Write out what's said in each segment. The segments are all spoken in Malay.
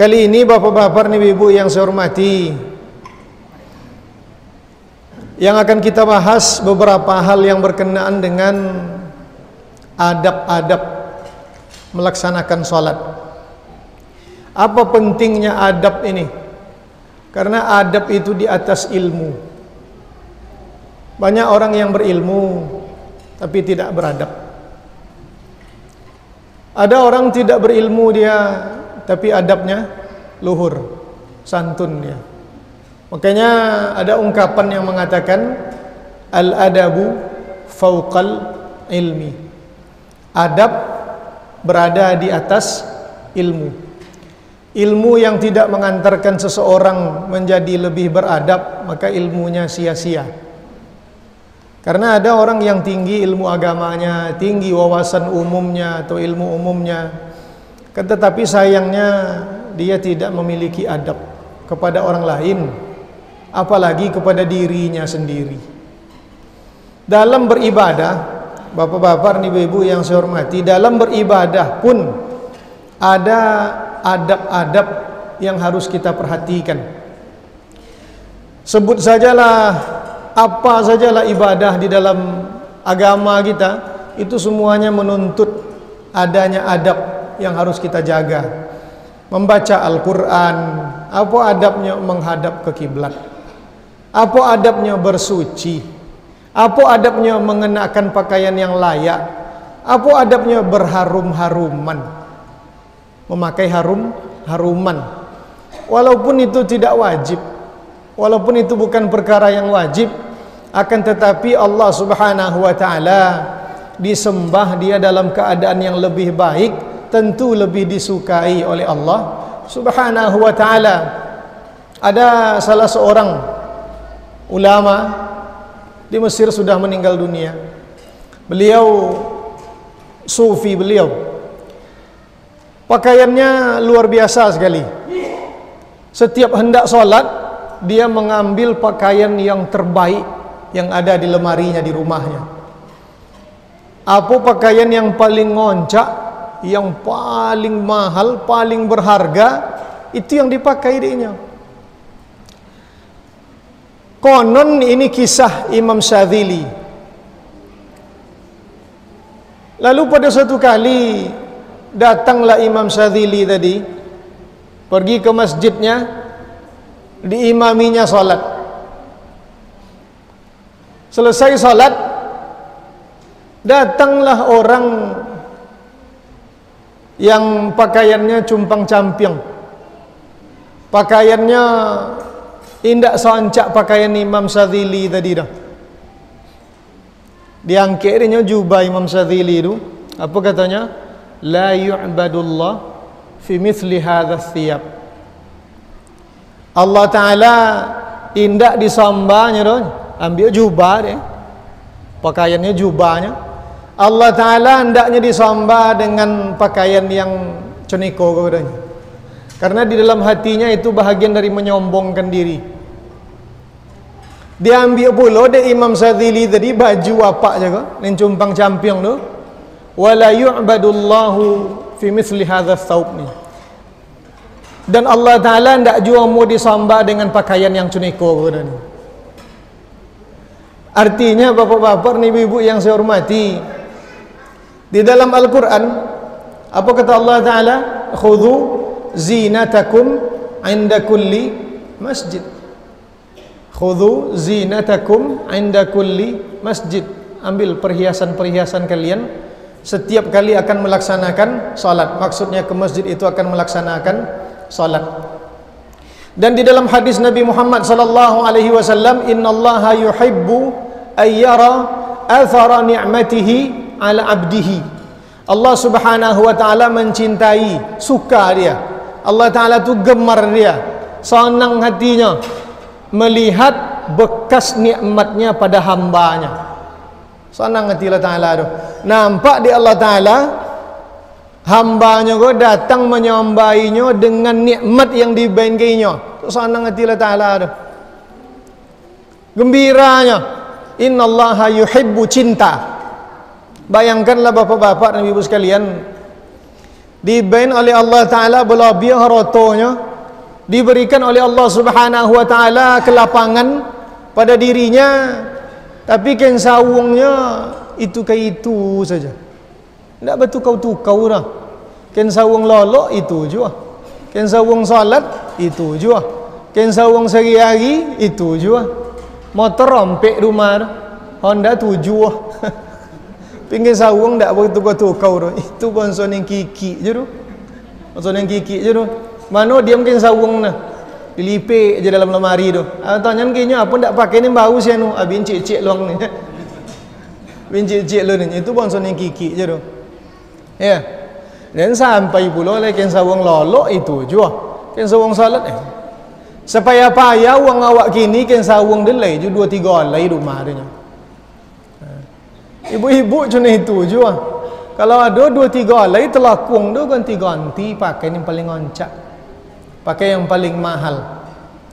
Kali ini bapak-bapak dan ibu-ibu yang saya hormati, yang akan kita bahas beberapa hal yang berkenaan dengan adab-adab melaksanakan sholat. Apa pentingnya adab ini? Karena adab itu di atas ilmu. Banyak orang yang berilmu tapi tidak beradab. Ada orang tidak berilmu dia, tapi adabnya luhur, santun dia. Makanya ada ungkapan yang mengatakan al-adabu fauqal ilmi. Adab berada di atas ilmu. Ilmu yang tidak mengantarkan seseorang menjadi lebih beradab, maka ilmunya sia-sia. Karena ada orang yang tinggi ilmu agamanya, tinggi wawasan umumnya atau ilmu umumnya, tetapi sayangnya dia tidak memiliki adab kepada orang lain, apalagi kepada dirinya sendiri. Dalam beribadah, bapak-bapak dan ibu-ibu yang saya hormati, dalam beribadah pun ada adab-adab yang harus kita perhatikan. Sebut sajalah apa sajalah ibadah di dalam agama kita, itu semuanya menuntut adanya adab yang harus kita jaga. Membaca Al-Quran, apa adabnya menghadap ke kiblat, apa adabnya bersuci, apa adabnya mengenakan pakaian yang layak, apa adabnya berharum-haruman, memakai haruman. Walaupun itu tidak wajib, walaupun itu bukan perkara yang wajib, akan tetapi Allah Subhanahu wa ta'ala disembah dia dalam keadaan yang lebih baik, tentu lebih disukai oleh Allah Subhanahu wa ta'ala. Ada salah seorang ulama di Mesir sudah meninggal dunia. Beliau sufi, beliau pakaiannya luar biasa sekali. Setiap hendak sholat, dia mengambil pakaian yang terbaik yang ada di lemarinya di rumahnya. Apa pakaian yang paling ngoncak, yang paling mahal, paling berharga, itu yang dipakai dirinya. Konon ini kisah Imam Syadzili. Lalu pada suatu kali datanglah Imam Syadzili tadi, pergi ke masjidnya, diimaminya salat. Selesai salat, datanglah orang yang pakaiannya cumpang-camping, pakaiannya indak sancak pakaian Imam Syadzili tadi dah. Diangkatnya jubah Imam Syadzili itu, apa katanya? La yu'badullah fi mithli hadha thiyab. Allah Ta'ala indak disambahnya doh. Ambil jubah dia, pakaiannya jubahnya. Allah Ta'ala hendaknya disambah dengan pakaian yang ceniko katanya. Karena di dalam hatinya itu bahagian dari menyombongkan diri. Diambil pula dari Imam Syadzili tadi baju apa jaga, yang cumpang camping tu. Wala yu'badullahu fi mithli hadha thawb ni. Dan Allah Ta'ala hendak jua mau disambah dengan pakaian yang ceniko katanya. Artinya bapak-bapak dan ibu-ibu yang saya hormati, di dalam Al-Quran apa kata Allah Ta'ala? Khudhu zinatakum inda kulli masjid. Khudhu zinatakum inda kulli masjid. Ambil perhiasan-perhiasan kalian setiap kali akan melaksanakan salat. Maksudnya ke masjid itu akan melaksanakan salat. Dan di dalam hadis Nabi Muhammad sallallahu alaihi wasallam, innallaha yuhibbu ayyara athara ni'matihi ala abdihi. Allah Subhanahu wa taala mencintai, suka dia. Allah Taala tu gemar dia, senang hatinya melihat bekas nikmatnya pada hambanya. Senang hati Allah Taala tu. Nampak di Allah Taala hambanya kau datang menyambahinya dengan nikmat yang diberikannya. Senang hati Allah Ta'ala tu, gembiranya. Innallaha yuhibbu, cinta. Bayangkanlah bapak-bapak dan ibu sekalian, dibain oleh Allah Ta'ala berlebih hartanya, diberikan oleh Allah Subhanahu Wa Ta'ala kelapangan pada dirinya, tapi ken sawungnya itu kayak itu saja, tidak bertukau-tukau dah. Ken sawung lolok itu juga, ken sawung salat itu juga, ken sawung sehari-hari itu juga. Motor rompek rumah dah, Honda 7 pinggir sawung tak bertukau-tukau dah. Itu bangsa yang kiki je tu, bangsa yang kiki je tu. Mana dia mungkin sawung nah, dilipik je dalam lemari tu. Tanya kayaknya apa tak pakai ni bau sih anu, abin cik-cik luang ni. Bin cik-cik lu ni, itu bangsa yang kiki je tu. Ya. Dan sampai pula lagi ken sawung lolok itu juga. Ken sawung salat Sepaya-paya wang awak kini ken sawung delai je 2-3 alai rumah dia. Ibu-ibu cuma itu juga. Kalau ada 2-3 alai telakung tu ganti-ganti pakai yang paling oncak. Pakai yang paling mahal.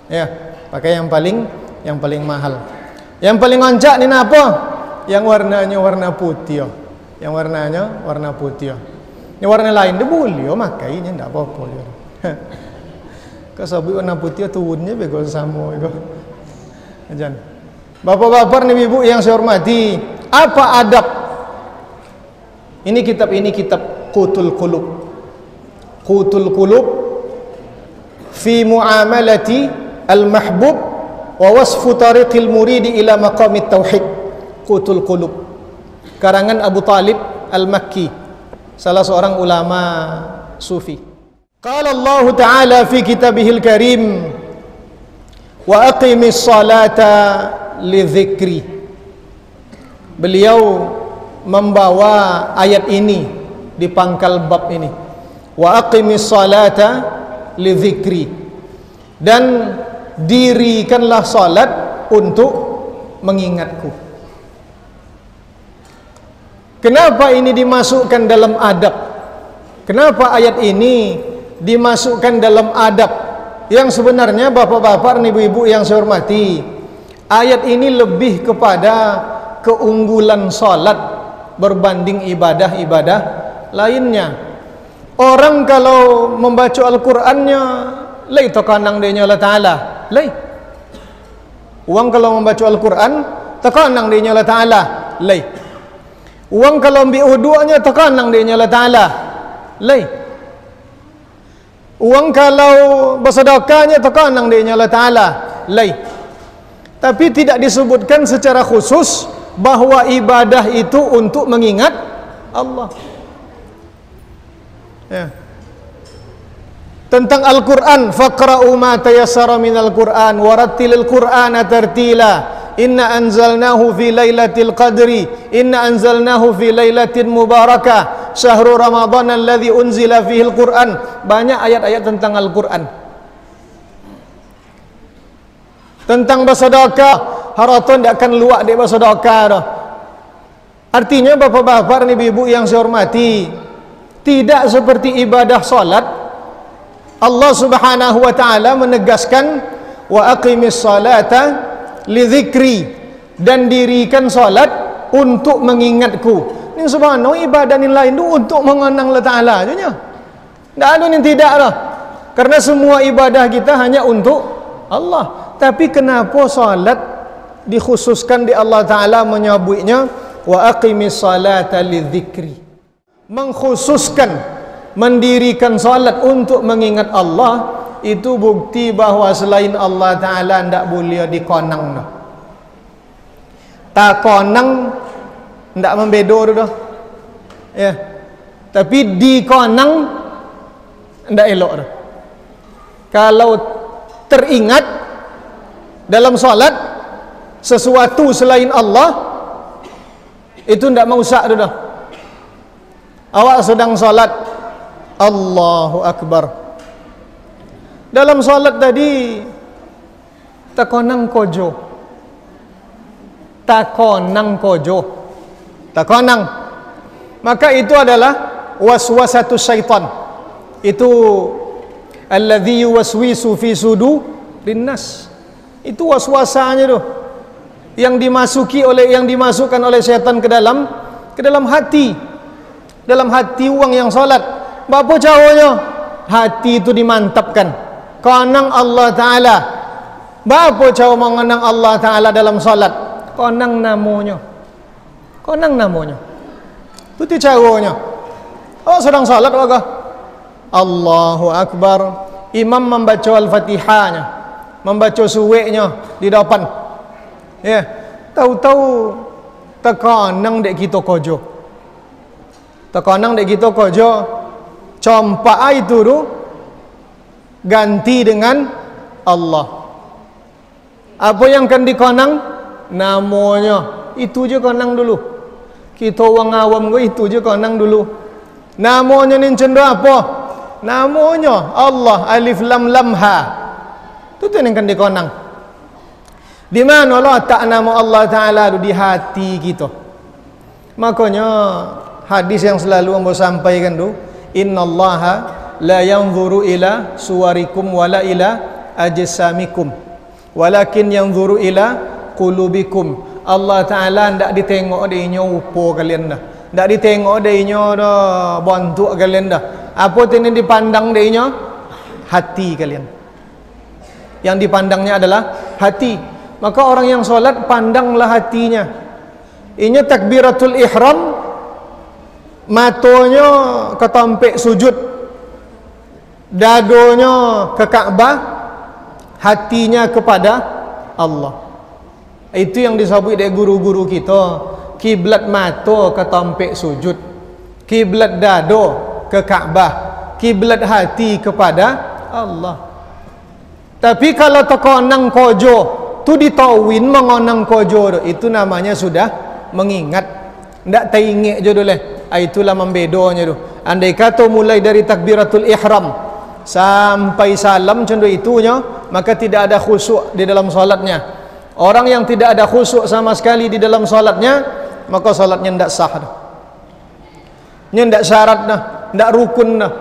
Ya, pakai yang paling mahal. Yang paling oncak ni apa? Yang warnanya warna putih. Yang warnanya warna putih. Yang warna lain dia boleh makainya enggak apa-apa je. Kau sabut warna putih turunnya bego sama bego. Ajan. Bapak-bapak ni ibu yang saya hormati, apa adab? Ini kitab Qutul Qulub. Qutul Qulub fi muamalati al-mahbub wa wasfu tariqil muridi ila maqamit tauhid. Qutul Qulub karangan Abu Talib Al-Makki, salah seorang ulama sufi. Qala Allah Ta'ala fi kitabihil karim wa aqimis salata li dhikri. Beliau membawa ayat ini di pangkal bab ini, wa aqimis salata li dhikri, dan dirikanlah salat untuk mengingatku. Kenapa ini dimasukkan dalam adab? Kenapa ayat ini dimasukkan dalam adab? Yang sebenarnya bapak-bapak dan ibu-ibu yang saya hormati, ayat ini lebih kepada keunggulan salat berbanding ibadah-ibadah lainnya. Orang kalau membaca Al-Qur'annya lay tekanang dia Allah Ta'ala, lay. Orang kalau membaca Al-Qur'an tekanang dia Allah Ta'ala, lay. Orang kalau ambil wudu'nya tekanang dia Allah Ta'ala, lay. Orang kalau bersedekahnya tekanang dia Allah Ta'ala, lay. Tapi tidak disebutkan secara khusus bahwa ibadah itu untuk mengingat Allah. Ya. Tentang Al-Quran, faqra'u ma tayassara minal Quran warattilil Qur'ana tartila. Inna anzalnahu fi lailatul qadri, inna anzalnahu fi lailatin mubarakah, syahrul ramadhan alladzi unzila fihi al-Qur'an. Banyak ayat-ayat tentang Al-Qur'an. Tentang bersedekah, haratan tidak akan luak dia bersedekah dah. Artinya bapak-bapak dan ibu-ibu yang saya hormati, tidak seperti ibadah salat. Allah Subhanahu wa taala menegaskan wa aqimis salata li dzikri, dan dirikan salat untuk mengingatku. Ini subhanallah, ibadah yang lain itu untuk mengenang Allah Ta'ala aja nya. Tidak ada yang tidak lah. Karena semua ibadah kita hanya untuk Allah. Tapi kenapa salat dikhususkan di Allah Ta'ala menyebutnya wa aqimis salata li dzikri? Mengkhususkan, mendirikan salat untuk mengingat Allah, itu bukti bahawa selain Allah Ta'ala tidak boleh dikonang dah. Tak konang tidak membeda dah. Ya. Tapi dikonang tidak elok dah. Kalau teringat dalam salat sesuatu selain Allah, itu tidak mausak dah. Awak sedang salat, Allahu Akbar. Dalam salat tadi takonang kojo, takonang, maka itu adalah waswasatu syaitan. Itu alladzi yuwaswisu fi sudurin nas. Itu waswasanya tu yang dimasukkan oleh syaitan ke dalam hati orang yang salat. Apa caranya? Hati itu dimantapkan. Konang Allah Ta'ala. Apa cara mengenang Allah Ta'ala dalam salat? Konang namanya. Konang namanya. Itu caranya. Oh, sedang salat waga. Allahu Akbar. Imam membaca Al-Fatihahnya, membaca suweknya di depan. Ya, tahu-tahu tekanang dek kita kojo. Tekanang dek kita kojo. Campak itu tu ganti dengan Allah. Apa yang akan dikonang? Namanya. Itu je konang dulu. Kita orang awam gue itu je konang dulu. Namanya ni cenderung apa? Namanya Allah, alif lam lam ha. Itu tu yang akan dikonang. Di mana Allah tak nama Allah Ta'ala di hati kita. Makanya hadis yang selalu ambo sampaikan tu, innallaha la yanzuru ila suwarikum wala ila ajsamikum walakin yanzuru ila qulubikum. Allah Ta'ala ndak ditengok deinyo upo kalian dah, ndak ditengok deinyo dah bentuk kalian dah. Apa yang dipandang deinyo? Hati kalian. Yang dipandangnya adalah hati. Maka orang yang solat pandanglah hatinya. Ini takbiratul ihram, matonya ketampik sujud, dadonya ke Ka'bah, hatinya kepada Allah. Itu yang disebut oleh guru-guru kita. Kiblat mata ketampik sujud, kiblat dado ke Ka'bah, kiblat hati kepada Allah. Tapi kalau tekonang kojo tu ditawin mengonang kojo, itu namanya sudah mengingat. Ndak teringat je dulu. Itulah membedonya tu. Andai kata mulai dari takbiratul ihram sampai salam cendu itunya, maka tidak ada khusyuk di dalam salatnya. Orang yang tidak ada khusyuk sama sekali di dalam salatnya, maka salatnya ndak sah dah. Nya ndak syarat dah, ndak rukun dah.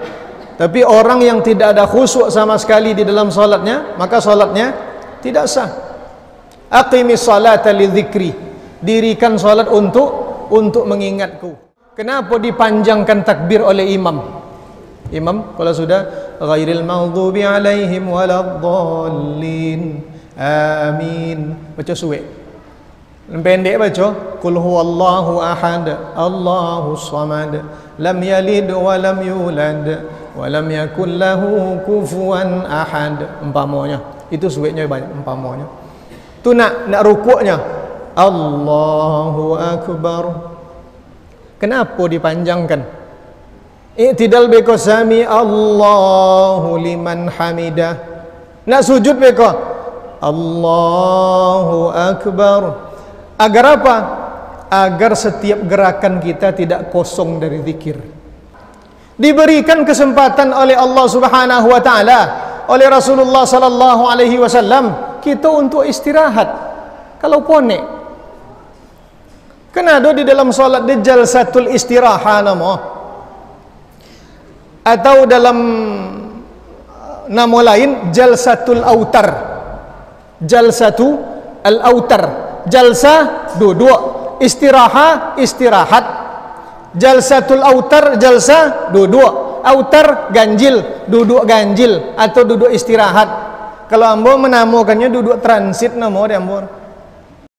Tapi orang yang tidak ada khusyuk sama sekali di dalam salatnya, maka salatnya tidak sah. Aqimis salata lidzikri. Dirikan salat untuk mengingatku. Kenapa dipanjangkan takbir oleh imam? Imam kalau sudah ghairil maghdubi alaihim waladdallin amin, baca suwe. Pendek baca qul huwallahu ahad Allahus samad lam yalid wa lam yulad wa lam yakul lahu kufuwan ahad. Umpamanya itu suweknya banyak umpamanya. Tu nak rukuknya Allahu akbar. Kenapa dipanjangkan? I'tidal beko sami Allahu liman hamidah. Nak sujud beko Allahu akbar. Agar apa? Agar setiap gerakan kita tidak kosong dari zikir. Diberikan kesempatan oleh Allah Subhanahu wa taala, oleh Rasulullah sallallahu alaihi wasallam kita untuk istirahat. Kalau ponek kan ada di dalam solat di jalsatul istiraha nama, atau dalam nama lain jalsatul autar. Jalsatu al-autar, jalsa duduk, istiraha istirahat. Jalsatul autar, jalsa duduk, autar ganjil, duduk ganjil atau duduk istirahat. Kalau ambo menamakannya duduk transit nama dia ambo.